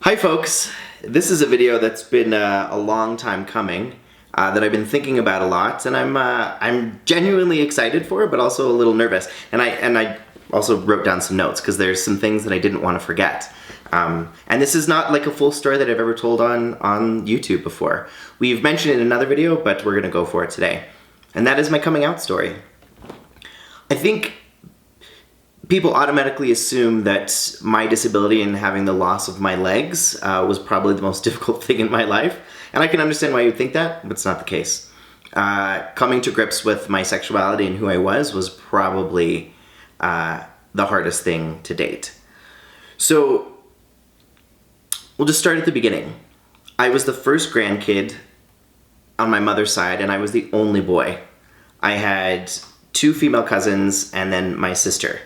Hi folks, this is a video that's been a long time coming, that I've been thinking about a lot, and I'm genuinely excited for, but also a little nervous. And I also wrote down some notes because there's some things that I didn't want to forget. And this is not like a full story that I've ever told on YouTube before. We've mentioned it in another video, but we're gonna go for it today. And that is my coming out story. I think people automatically assume that my disability and having the loss of my legs was probably the most difficult thing in my life. And I can understand why you'd think that, but it's not the case. Coming to grips with my sexuality and who I was probably the hardest thing to date. So we'll just start at the beginning. I was the first grandkid on my mother's side, and I was the only boy. I had 2 female cousins and then my sister.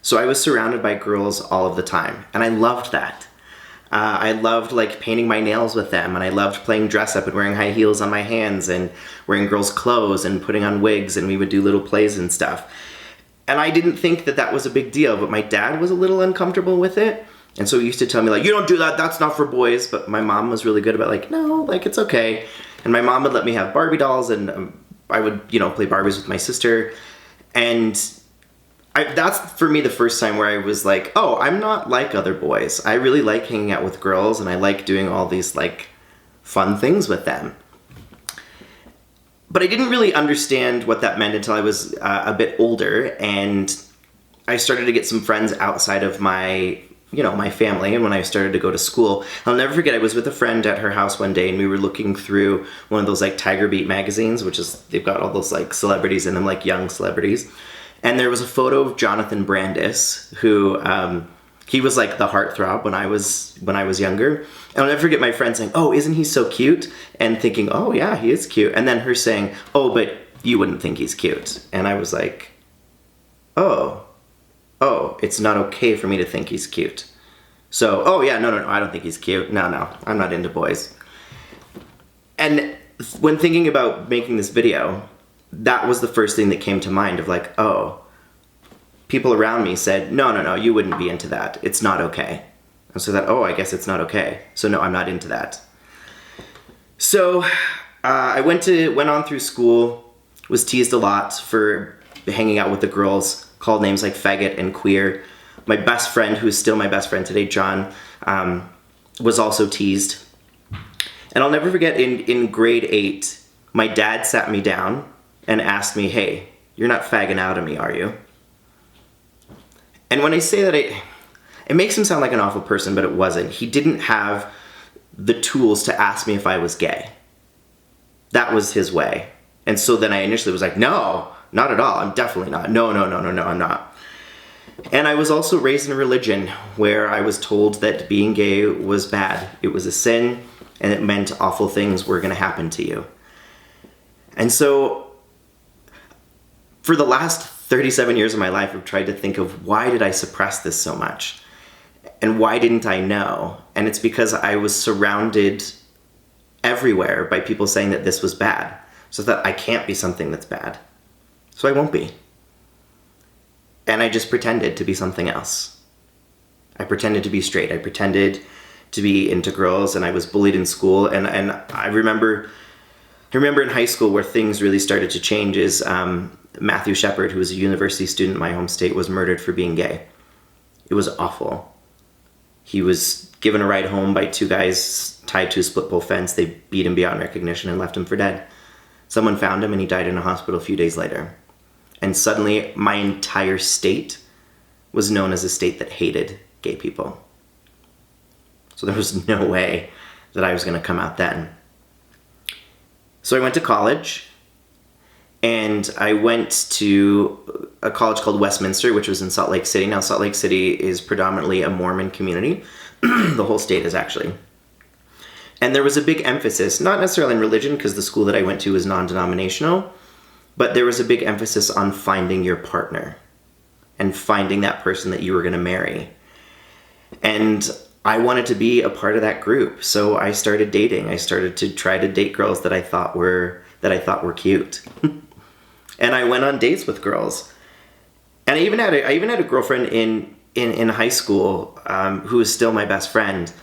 So I was surrounded by girls all of the time, and I loved that. I loved like painting my nails with them, and I loved playing dress up and wearing high heels on my hands and wearing girls' clothes and putting on wigs, and we would do little plays and stuff. And I didn't think that that was a big deal, but my dad was a little uncomfortable with it. And so he used to tell me like, you don't do that, that's not for boys. But my mom was really good about like, no, like it's okay. And my mom would let me have Barbie dolls, and I would, play Barbies with my sister. And that's for me the first time where I was like, oh, I'm not like other boys. I really like hanging out with girls, and I like doing all these like fun things with them. But I didn't really understand what that meant until I was a bit older, and I started to get some friends outside of my family, and when I started to go to school. I'll never forget, I was with a friend at her house one day, and we were looking through one of those like Tiger Beat magazines, which is, they've got all those like celebrities in them, like young celebrities. And there was a photo of Jonathan Brandis, who, he was like the heartthrob when I was younger. And I'll never forget my friend saying, oh, isn't he so cute? And thinking, oh yeah, he is cute. And then her saying, oh, but you wouldn't think he's cute. And I was like, oh, it's not okay for me to think he's cute. So, oh yeah, no, I don't think he's cute. No, I'm not into boys. And when thinking about making this video, that was the first thing that came to mind of like, oh, people around me said, no, you wouldn't be into that. It's not okay. And so that, oh, I guess it's not okay. So no, I'm not into that. So I went on through school, was teased a lot for hanging out with the girls, called names like faggot and queer. My best friend, who's still my best friend today, John, was also teased. And I'll never forget, in grade 8, my dad sat me down and asked me, hey, you're not fagging out of me, are you? And when I say that, it makes him sound like an awful person, but it wasn't. He didn't have the tools to ask me if I was gay. That was his way. And so then I initially was like, no, not at all. I'm definitely not. No, I'm not. And I was also raised in a religion where I was told that being gay was bad. It was a sin, and it meant awful things were going to happen to you. And so for the last 37 years of my life, I've tried to think of, why did I suppress this so much? And why didn't I know? And it's because I was surrounded everywhere by people saying that this was bad. So that I can't be something that's bad. So I won't be. And I just pretended to be something else. I pretended to be straight. I pretended to be into girls, and I was bullied in school. And I remember in high school where things really started to change is Matthew Shepard, who was a university student in my home state, was murdered for being gay. It was awful. He was given a ride home by 2 guys tied to a split pole fence. They beat him beyond recognition and left him for dead. Someone found him, and he died in a hospital a few days later. And suddenly, my entire state was known as a state that hated gay people. So there was no way that I was going to come out then. So I went to college, and I went to a college called Westminster, which was in Salt Lake City. Now, Salt Lake City is predominantly a Mormon community. The whole state is actually. And there was a big emphasis, not necessarily in religion, because the school that I went to was non-denominational, but there was a big emphasis on finding your partner and finding that person that you were going to marry. And I wanted to be a part of that group, so I started dating. I started to try to date girls that I thought were cute. And I went on dates with girls. And I even had a girlfriend in high school who is still my best friend.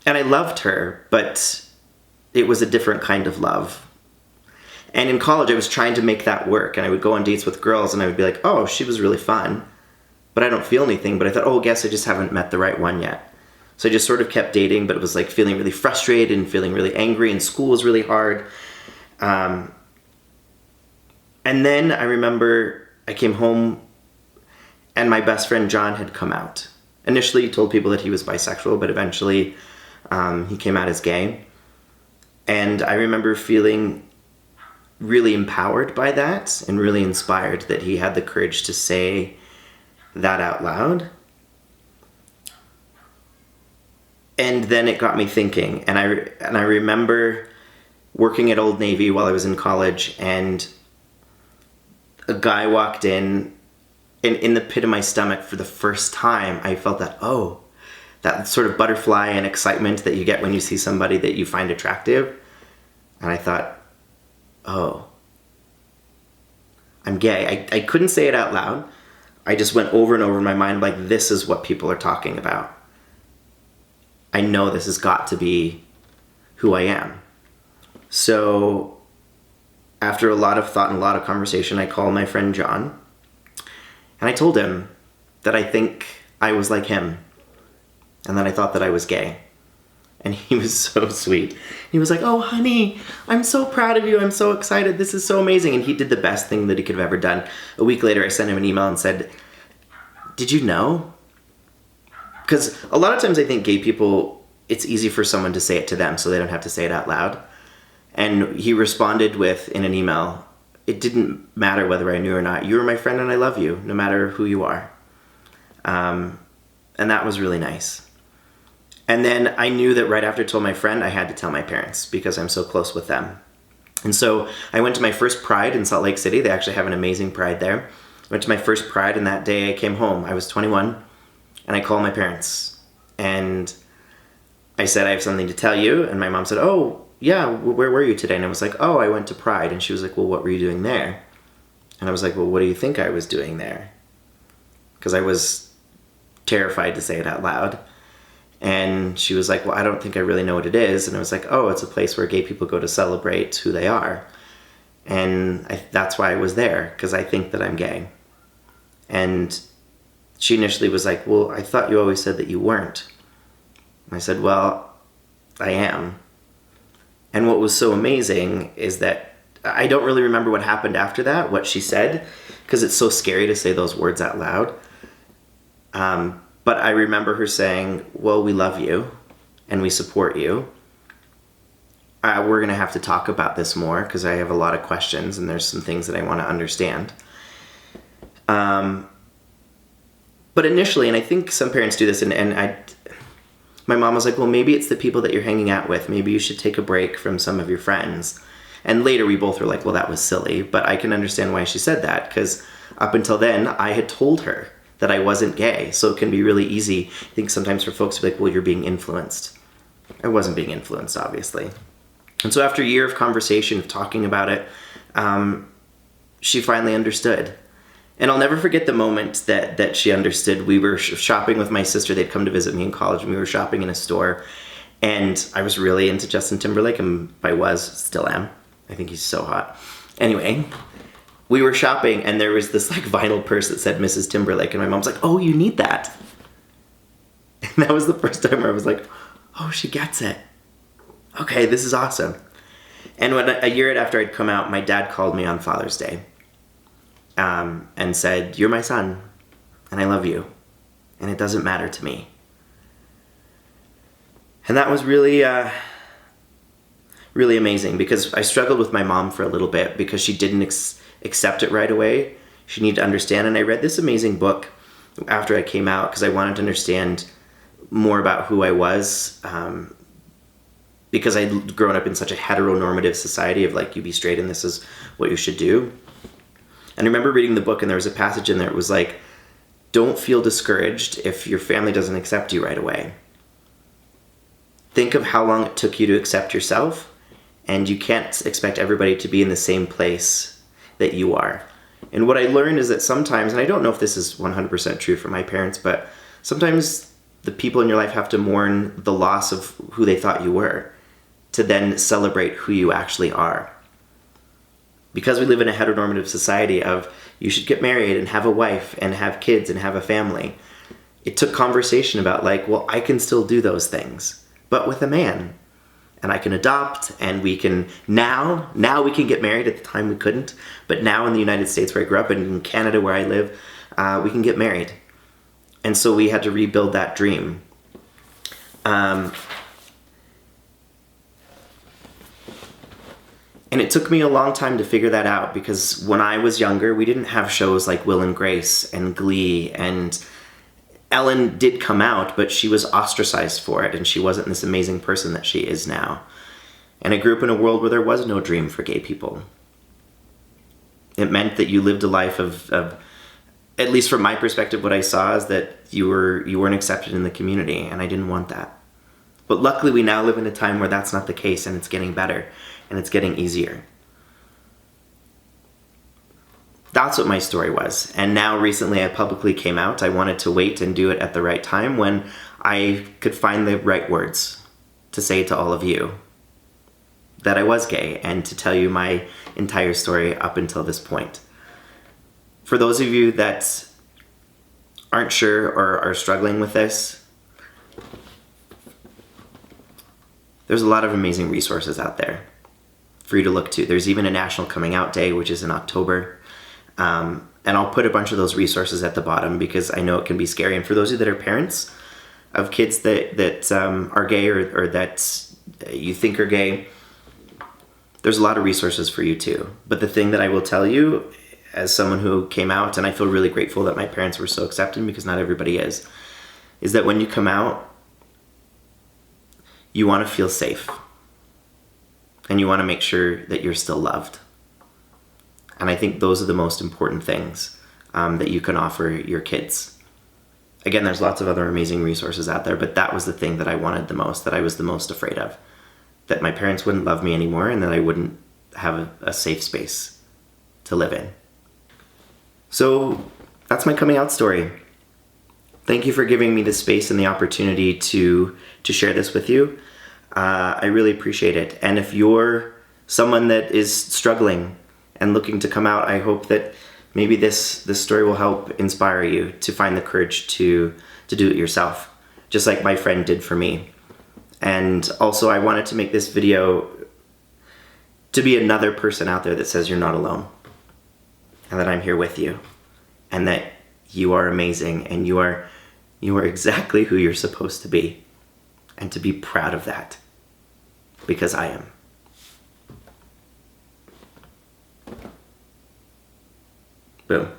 And I loved her, but it was a different kind of love. And in college, I was trying to make that work. And I would go on dates with girls and I would be like, oh, she was really fun, but I don't feel anything. But I thought, oh, I guess I just haven't met the right one yet. So I just sort of kept dating, but it was like feeling really frustrated and feeling really angry, and school was really hard. And then I remember I came home and my best friend John had come out. Initially, he told people that he was bisexual, but eventually he came out as gay. And I remember feeling really empowered by that and really inspired that he had the courage to say that out loud. And then it got me thinking, and I remember working at Old Navy while I was in college, and a guy walked in, and in the pit of my stomach for the first time, I felt that sort of butterfly and excitement that you get when you see somebody that you find attractive. And I thought, oh, I'm gay. I couldn't say it out loud. I just went over and over in my mind like, this is what people are talking about. I know this has got to be who I am. So after a lot of thought and a lot of conversation, I called my friend John and I told him that I think I was like him and that I thought that I was gay. And he was so sweet. He was like, oh, honey, I'm so proud of you. I'm so excited. This is so amazing. And he did the best thing that he could have ever done. A week later, I sent him an email and said, did you know? Because a lot of times I think gay people, it's easy for someone to say it to them so they don't have to say it out loud. And he responded with, in an email, it didn't matter whether I knew or not. You were my friend and I love you, no matter who you are. And that was really nice. And then I knew that right after I told my friend, I had to tell my parents because I'm so close with them. And so I went to my first Pride in Salt Lake City. They actually have an amazing Pride there. I went to my first Pride, and that day I came home. I was 21. And I called my parents and I said, I have something to tell you. And my mom said, oh, yeah, where were you today? And I was like, oh, I went to Pride. And she was like, well, what were you doing there? And I was like, well, what do you think I was doing there? Because I was terrified to say it out loud. And she was like, well, I don't think I really know what it is. And I was like, oh, it's a place where gay people go to celebrate who they are. And that's why I was there, because I think that I'm gay. And she initially was like, well, I thought you always said that you weren't. And I said, well, I am. And what was so amazing is that I don't really remember what happened after that, what she said, because it's so scary to say those words out loud. But I remember her saying, well, we love you and we support you. We're going to have to talk about this more because I have a lot of questions and there's some things that I want to understand. But initially, and I think some parents do this, my mom was like, well, maybe it's the people that you're hanging out with. Maybe you should take a break from some of your friends. And later we both were like, well, that was silly. But I can understand why she said that, because up until then, I had told her that I wasn't gay. So it can be really easy, I think, sometimes for folks to be like, well, you're being influenced. I wasn't being influenced, obviously. And so after a year of conversation, of talking about it, she finally understood. And I'll never forget the moment that she understood. We were shopping with my sister. They'd come to visit me in college, and we were shopping in a store. And I was really into Justin Timberlake, and still am. I think he's so hot. Anyway, we were shopping, and there was this like vinyl purse that said Mrs. Timberlake, and my mom's like, oh, you need that. And that was the first time where I was like, oh, she gets it. Okay, this is awesome. And when a year after I'd come out, my dad called me on Father's Day. And said, you're my son, and I love you, and it doesn't matter to me. And that was really, really amazing, because I struggled with my mom for a little bit, because she didn't accept it right away. She needed to understand, and I read this amazing book after I came out, because I wanted to understand more about who I was, because I'd grown up in such a heteronormative society of like, you be straight and this is what you should do. And I remember reading the book, and there was a passage in there. It was like, don't feel discouraged if your family doesn't accept you right away. Think of how long it took you to accept yourself, and you can't expect everybody to be in the same place that you are. And what I learned is that sometimes, and I don't know if this is 100% true for my parents, but sometimes the people in your life have to mourn the loss of who they thought you were to then celebrate who you actually are. Because we live in a heteronormative society of you should get married and have a wife and have kids and have a family, it took conversation about like, well, I can still do those things, but with a man. And I can adopt, and we can now we can get married. At the time we couldn't, but now in the United States where I grew up and in Canada where I live, we can get married. And so we had to rebuild that dream. And it took me a long time to figure that out, because when I was younger, we didn't have shows like Will and Grace and Glee, and Ellen did come out, but she was ostracized for it, and she wasn't this amazing person that she is now. And I grew up in a world where there was no dream for gay people. It meant that you lived a life of at least from my perspective, what I saw is that you weren't accepted in the community, and I didn't want that. But luckily we now live in a time where that's not the case, and it's getting better, and it's getting easier. That's what my story was. And now recently I publicly came out. I wanted to wait and do it at the right time when I could find the right words to say to all of you that I was gay, and to tell you my entire story up until this point. For those of you that aren't sure or are struggling with this, there's a lot of amazing resources out there for you to look to. There's even a National Coming Out Day, which is in October. And I'll put a bunch of those resources at the bottom, because I know it can be scary. And for those of you that are parents of kids that are gay or that you think are gay, there's a lot of resources for you too. But the thing that I will tell you, as someone who came out, and I feel really grateful that my parents were so accepting, because not everybody is that when you come out, you want to feel safe. And you want to make sure that you're still loved. And I think those are the most important things that you can offer your kids. Again, there's lots of other amazing resources out there, but that was the thing that I wanted the most, that I was the most afraid of. That my parents wouldn't love me anymore, and that I wouldn't have a safe space to live in. So that's my coming out story. Thank you for giving me the space and the opportunity to share this with you. I really appreciate it. And if you're someone that is struggling and looking to come out, I hope that maybe this story will help inspire you to find the courage to do it yourself, just like my friend did for me. And also, I wanted to make this video to be another person out there that says you're not alone, and that I'm here with you, and that you are amazing, and you are exactly who you're supposed to be, and to be proud of that, because I am. Boom.